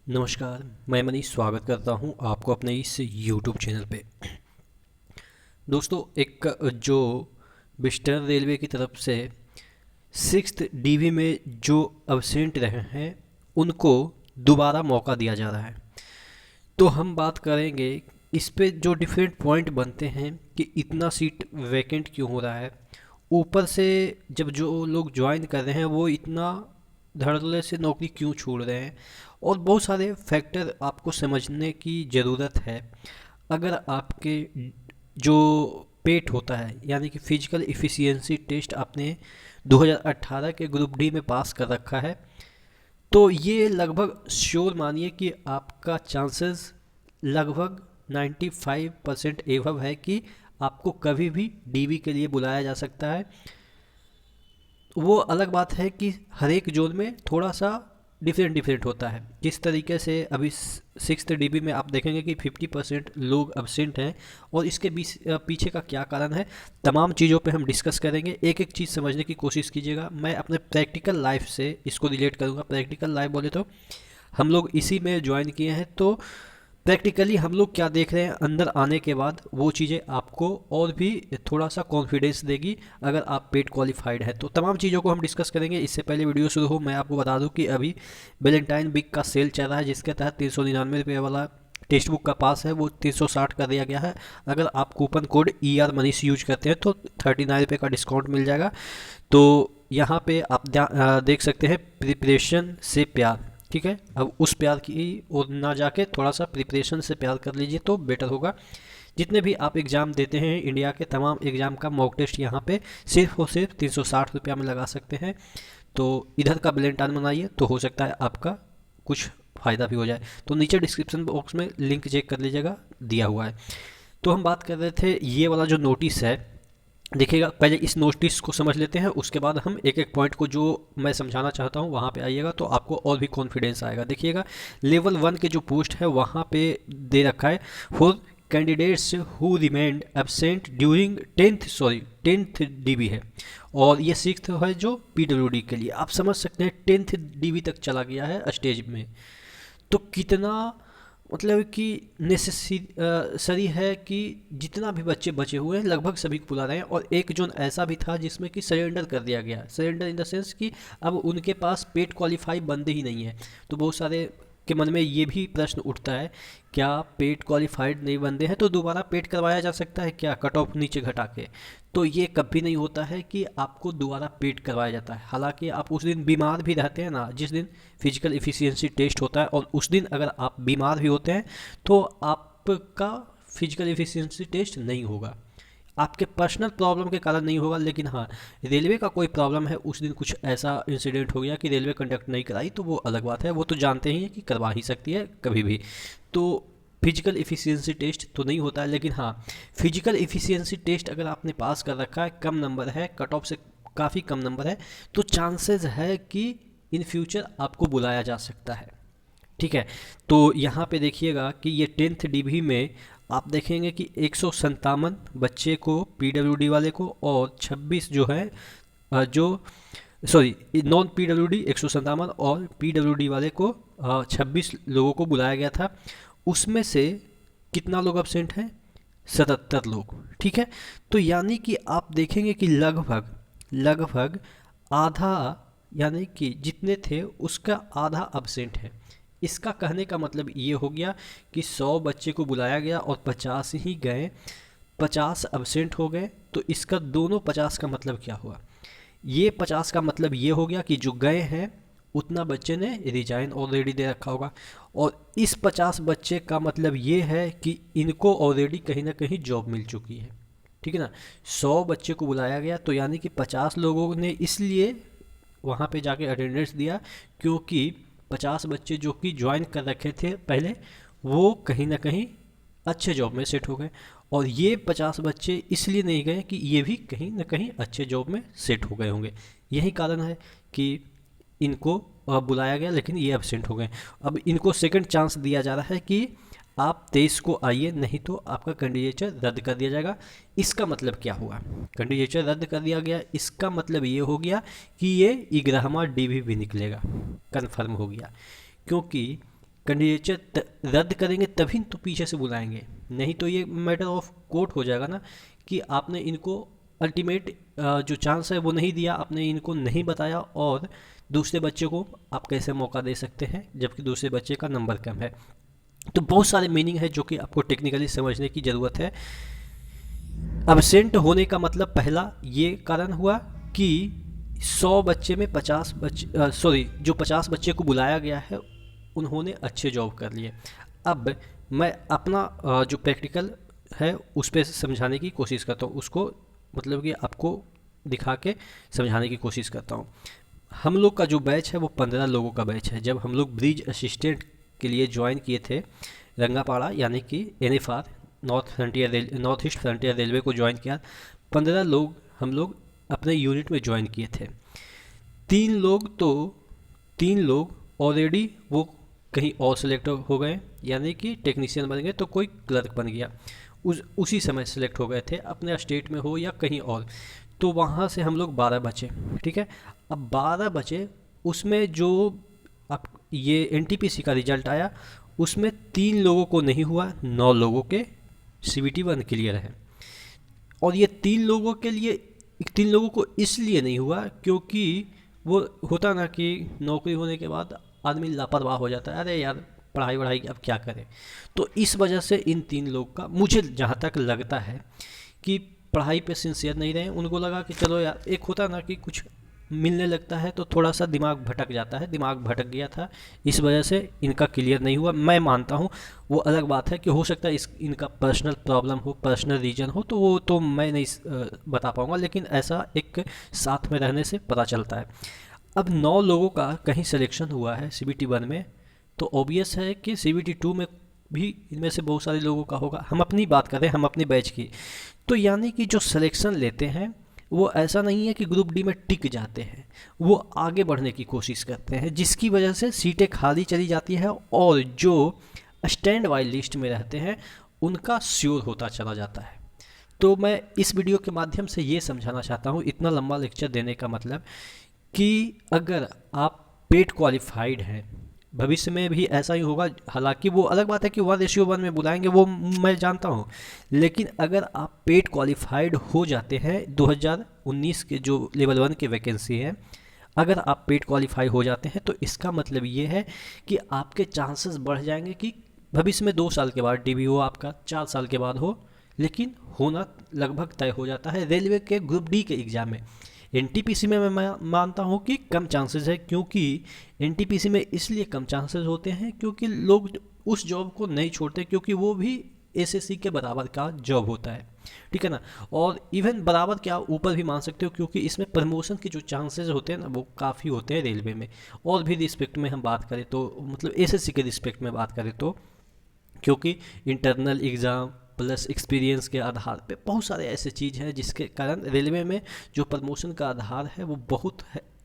नमस्कार, मैं मनीष स्वागत करता हूं आपको अपने इस यूट्यूब चैनल पे। दोस्तों, एक जो वेस्टर्न रेलवे की तरफ से सिक्स्थ डीवी में जो अब्सेंट रहे हैं उनको दोबारा मौका दिया जा रहा है। तो हम बात करेंगे इस पे जो डिफरेंट पॉइंट बनते हैं कि इतना सीट वैकेंट क्यों हो रहा है। ऊपर से जब जो लोग ज्वाइन कर रहे हैं वो इतना धड़ल्ले से नौकरी क्यों छोड़ रहे हैं, और बहुत सारे फैक्टर आपको समझने की ज़रूरत है। अगर आपके जो पेट होता है यानी कि फिजिकल इफ़िशियंसी टेस्ट आपने 2018 के ग्रुप डी में पास कर रखा है, तो ये लगभग श्योर मानिए कि आपका चांसेस लगभग 95% एवब है कि आपको कभी भी डीवी के लिए बुलाया जा सकता है। वो अलग बात है कि हर एक जोन में थोड़ा सा डिफरेंट डिफरेंट होता है। जिस तरीके से अभी सिक्स्थ डीबी में आप देखेंगे कि 50% लोग अब्सेंट हैं, और इसके पीछे का क्या कारण है, तमाम चीज़ों पे हम डिस्कस करेंगे। एक एक चीज़ समझने की कोशिश कीजिएगा। मैं अपने प्रैक्टिकल लाइफ से इसको रिलेट करूँगा। प्रैक्टिकल लाइफ बोले तो हम लोग इसी में ज्वाइन किए हैं, तो प्रैक्टिकली हम लोग क्या देख रहे हैं अंदर आने के बाद वो चीज़ें आपको और भी थोड़ा सा कॉन्फिडेंस देगी अगर आप पेड क्वालिफाइड है। तो तमाम चीज़ों को हम डिस्कस करेंगे। इससे पहले वीडियो शुरू हो मैं आपको बता दूं कि अभी वैलेंटाइन वीक का सेल चल रहा है, जिसके तहत 399 रुपये वाला टेक्स्ट बुक का पास है वो 360 कर दिया गया है। अगर आप coupon code ER Manish use करते हैं तो 39 रुपये का डिस्काउंट मिल जाएगा। तो यहाँ पे आप देख सकते हैं प्रिपरेशन से प्यार, ठीक है। अब उस प्यार की ओर ना जाके थोड़ा सा प्रिपरेशन से प्यार कर लीजिए तो बेटर होगा। जितने भी आप एग्ज़ाम देते हैं इंडिया के तमाम एग्ज़ाम का मॉक टेस्ट यहाँ पे सिर्फ और सिर्फ 360 रुपया में लगा सकते हैं। तो इधर का वैलेंटाइन मनाइए, तो हो सकता है आपका कुछ फ़ायदा भी हो जाए। तो नीचे डिस्क्रिप्शन बॉक्स में लिंक चेक कर लीजिएगा, दिया हुआ है। तो हम बात कर रहे थे ये वाला जो नोटिस है। देखिएगा, पहले इस नोटिस को समझ लेते हैं, उसके बाद हम एक एक पॉइंट को जो मैं समझाना चाहता हूँ वहाँ पे आइएगा तो आपको और भी कॉन्फिडेंस आएगा। देखिएगा, लेवल 1 के जो पोस्ट है वहाँ पे दे रखा है for candidates who remained absent during tenth dB है, और ये सिक्स्थ है जो PWD के लिए। आप समझ सकते हैं 10th डीबी तक चला गया है स्टेज में, तो कितना मतलब कि नेसेसरी है कि जितना भी बच्चे बचे हुए हैं लगभग सभी को बुला रहे हैं। और एक जोन ऐसा भी था जिसमें कि सरेंडर कर दिया गया, सरेंडर इन द सेंस कि अब उनके पास पेड क्वालिफाई बंदे ही नहीं है। तो बहुत सारे के मन में ये भी प्रश्न उठता है, क्या पेड क्वालिफाइड नहीं बंदे हैं तो दोबारा पेड करवाया जा सकता है क्या, कट ऑफ नीचे घटा के? तो ये कभी नहीं होता है कि आपको दोबारा पेड करवाया जाता है। हालांकि आप उस दिन बीमार भी रहते हैं ना, जिस दिन फिजिकल इफ़िशियंसी टेस्ट होता है, और उस दिन अगर आप बीमार भी होते हैं तो आपका फिजिकल इफ़िशियंसी टेस्ट नहीं होगा। आपके पर्सनल प्रॉब्लम के कारण नहीं होगा, लेकिन हाँ, रेलवे का कोई प्रॉब्लम है, उस दिन कुछ ऐसा इंसिडेंट हो गया कि रेलवे कंडक्ट नहीं कराई, तो वो अलग बात है। वो तो जानते ही हैं कि करवा ही सकती है कभी भी। तो फिजिकल इफ़िशियंसी टेस्ट तो नहीं होता है, लेकिन हाँ, फिजिकल इफ़िशियंसी टेस्ट अगर आपने पास कर रखा है, कम नंबर है, कट ऑफ से काफ़ी कम नंबर है, तो चांसेस है कि इन फ्यूचर आपको बुलाया जा सकता है, ठीक है। तो यहाँ पे देखिएगा कि ये 10th डीबी में आप देखेंगे कि 157 बच्चे को PWD वाले को, और 26 जो है जो सॉरी नॉन PWD 157 और PWD वाले को 26 लोगों को बुलाया गया था। उसमें से कितना लोग अब्सेंट हैं? 77 लोग, ठीक है। तो यानी कि आप देखेंगे कि लगभग लगभग आधा, यानी कि जितने थे उसका आधा अब्सेंट है। इसका कहने का मतलब ये हो गया कि 100 बच्चे को बुलाया गया और 50 ही गए, 50 अब्सेंट हो गए। तो इसका दोनों 50 का मतलब क्या हुआ? ये 50 का मतलब ये हो गया कि जो गए हैं उतना बच्चे ने रिजाइन ऑलरेडी दे रखा होगा, और इस 50 बच्चे का मतलब ये है कि इनको ऑलरेडी कहीं ना कहीं जॉब मिल चुकी है, ठीक है ना। 100 बच्चे को बुलाया गया तो यानी कि 50 लोगों ने इसलिए वहाँ पे जाके अटेंडेंस दिया क्योंकि 50 बच्चे जो कि ज्वाइन कर रखे थे पहले, वो कहीं ना कहीं अच्छे जॉब में सेट हो गए, और ये 50 बच्चे इसलिए नहीं गए कि ये भी कहीं ना कहीं अच्छे जॉब में सेट हो गए होंगे। यही कारण है कि इनको बुलाया गया, लेकिन ये एब्सेंट हो गए। अब इनको सेकंड चांस दिया जा रहा है कि आप 23 को आइए, नहीं तो आपका कैंडिडेचर रद्द कर दिया जाएगा। इसका मतलब क्या हुआ? कैंडिडेचर रद्द कर दिया गया, इसका मतलब ये हो गया कि ये 11वां डीवी भी निकलेगा, कन्फर्म हो गया। क्योंकि कैंडिडेचर रद्द करेंगे तभी तो पीछे से बुलाएंगे, नहीं तो ये मैटर ऑफ कोर्ट हो जाएगा ना कि आपने इनको अल्टीमेट जो चांस है वो नहीं दिया, आपने इनको नहीं बताया और दूसरे बच्चे को आप कैसे मौका दे सकते हैं जबकि दूसरे बच्चे का नंबर कम है। तो बहुत सारे मीनिंग है जो कि आपको टेक्निकली समझने की ज़रूरत है। अब्सेंट होने का मतलब पहला ये कारण हुआ कि 100 बच्चे में 50 बच्चे जो 50 बच्चे को बुलाया गया है उन्होंने अच्छे जॉब कर लिए। अब मैं अपना जो प्रैक्टिकल है उस पर समझाने की कोशिश करता हूँ, उसको मतलब कि आपको दिखा के समझाने की कोशिश करता हूँ। हम लोग का जो बैच है वो 15 लोगों का बैच है। जब हम लोग ब्रिज असिस्टेंट के लिए ज्वाइन किए थे रंगापाड़ा यानी कि NFR north east frontier railway को ज्वाइन किया, 15 लोग हम लोग अपने यूनिट में ज्वाइन किए थे। तीन लोग ऑलरेडी वो कहीं और सेलेक्ट हो गए यानी कि टेक्नीशियन बन गए, तो कोई क्लर्क बन गया, उसी समय सेलेक्ट हो गए थे अपने स्टेट में हो या कहीं और। तो वहाँ से हम लोग 12 बचे, ठीक है। अब 12 बचे, उसमें जो अब ये NTPC का रिजल्ट आया उसमें 3 लोगों को नहीं हुआ, 9 लोगों के CBT 1 क्लियर है। और ये 3 लोगों को इसलिए नहीं हुआ क्योंकि वो होता ना कि नौकरी होने के बाद आदमी लापरवाह हो जाता है, अरे यार पढ़ाई वढ़ाई अब क्या करें। तो इस वजह से इन 3 लोग का, मुझे जहाँ तक लगता है कि पढ़ाई पे सिंसियर नहीं रहे, उनको लगा कि चलो यार, एक होता ना कि कुछ मिलने लगता है तो थोड़ा सा दिमाग भटक जाता है, दिमाग भटक गया था, इस वजह से इनका क्लियर नहीं हुआ। मैं मानता हूँ वो अलग बात है कि हो सकता है इनका पर्सनल प्रॉब्लम हो, पर्सनल रीजन हो, तो वो तो मैं नहीं बता पाऊँगा, लेकिन ऐसा एक साथ में रहने से पता चलता है। अब 9 लोगों का कहीं सिलेक्शन हुआ है CBT 1 में, तो ऑब्वियस है कि CBT 2 में भी इनमें से बहुत सारे लोगों का होगा। हम अपनी बात करें, हम अपनी बैच की, तो यानी कि जो सिलेक्शन लेते हैं वो ऐसा नहीं है कि ग्रुप डी में टिक जाते हैं, वो आगे बढ़ने की कोशिश करते हैं, जिसकी वजह से सीटें खाली चली जाती है और जो स्टैंड बाई लिस्ट में रहते हैं उनका श्योर होता चला जाता है। तो मैं इस वीडियो के माध्यम से ये समझाना चाहता हूँ, इतना लंबा लेक्चर देने का मतलब कि अगर आप पेड क्वालिफाइड हैं, भविष्य में भी ऐसा ही होगा। हालांकि वो अलग बात है कि 1:1 में बुलाएंगे, वो मैं जानता हूँ, लेकिन अगर आप पेड क्वालिफाइड हो जाते हैं 2019 के जो लेवल 1 की वैकेंसी है, अगर आप पेड क्वालिफाई हो जाते हैं तो इसका मतलब ये है कि आपके चांसेस बढ़ जाएंगे कि भविष्य में 2 साल के बाद DBO आपका 4 साल के बाद हो, लेकिन होना लगभग तय हो जाता है। रेलवे के ग्रुप डी के एग्ज़ाम में NTPC में मैं मानता हूँ कि कम चांसेस है, क्योंकि NTPC में इसलिए कम चांसेस होते हैं क्योंकि लोग उस जॉब को नहीं छोड़ते, क्योंकि वो भी SSC के बराबर का जॉब होता है, ठीक है ना। और इवन बराबर क्या ऊपर भी मान सकते हो, क्योंकि इसमें प्रमोशन के जो चांसेस होते हैं ना वो काफ़ी होते हैं रेलवे में। और भी रिस्पेक्ट में हम बात करें तो, मतलब SSC के रिस्पेक्ट में बात करें तो, क्योंकि इंटरनल एग्ज़ाम प्लस एक्सपीरियंस के आधार पे बहुत सारे ऐसे चीज़ हैं जिसके कारण रेलवे में जो प्रमोशन का आधार है वो बहुत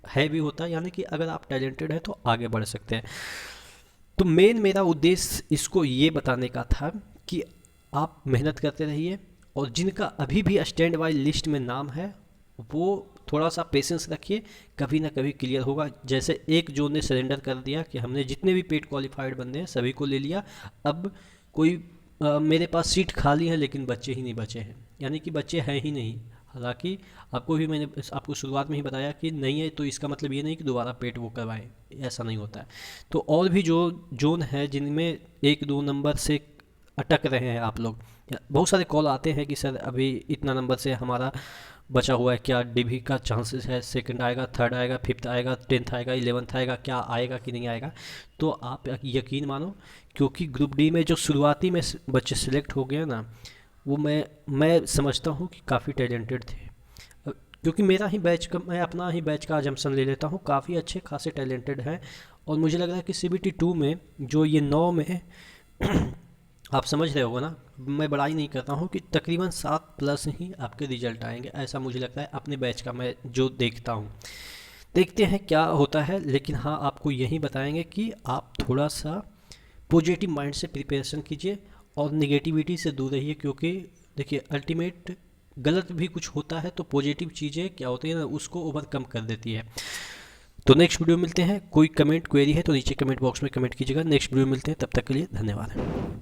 हैवी होता है, यानी कि अगर आप टैलेंटेड हैं तो आगे बढ़ सकते हैं। तो मेन मेरा उद्देश्य इसको ये बताने का था कि आप मेहनत करते रहिए, और जिनका अभी भी स्टैंड बाई लिस्ट में नाम है वो थोड़ा सा पेशेंस रखिए, कभी ना कभी क्लियर होगा। जैसे एक जोन ने सरेंडर कर दिया कि हमने जितने भी पेड क्वालिफाइड बंदे हैं सभी को ले लिया, अब कोई मेरे पास सीट खाली है लेकिन बच्चे ही नहीं बचे हैं, यानी कि बच्चे हैं ही नहीं। हालांकि आपको भी मैंने आपको शुरुआत में ही बताया कि नहीं है, तो इसका मतलब ये नहीं कि दोबारा पेड वो करवाएं, ऐसा नहीं होता है। तो और भी जो जोन है जिनमें 1-2 नंबर से अटक रहे हैं आप लोग, बहुत सारे कॉल आते हैं कि सर अभी इतना नंबर से हमारा बचा हुआ है, क्या DB का चांसेस है, सेकंड आएगा, थर्ड आएगा, फिफ्थ आएगा, 10th आएगा, 11th आएगा, क्या आएगा कि नहीं आएगा। तो आप यकीन मानो, क्योंकि ग्रुप डी में जो शुरुआती में बच्चे सिलेक्ट हो गए ना, वो मैं समझता हूँ कि काफ़ी टैलेंटेड थे, क्योंकि मेरा ही बैच का, मैं अपना ही बैच का अजम्पशन ले लेता हूँ, काफ़ी अच्छे खासे टैलेंटेड हैं। और मुझे लग रहा है कि CBT 2 में जो ये 9 में आप समझ रहे होगा ना, मैं बड़ाई नहीं करता हूँ कि तकरीबन 7+ ही आपके रिजल्ट आएंगे, ऐसा मुझे लगता है अपने बैच का मैं जो देखता हूँ। देखते हैं क्या होता है, लेकिन हाँ आपको यही बताएंगे कि आप थोड़ा सा पॉजिटिव माइंड से प्रिपरेशन कीजिए और निगेटिविटी से दूर रहिए, क्योंकि देखिए अल्टीमेट गलत भी कुछ होता है तो पॉजिटिव चीज़ें क्या होती है ना, उसको ओवरकम कर देती है। तो नेक्स्ट वीडियो मिलते हैं। कोई कमेंट क्वेरी है तो नीचे कमेंट बॉक्स में कमेंट कीजिएगा। नेक्स्ट वीडियो मिलते हैं, तब तक के लिए धन्यवाद।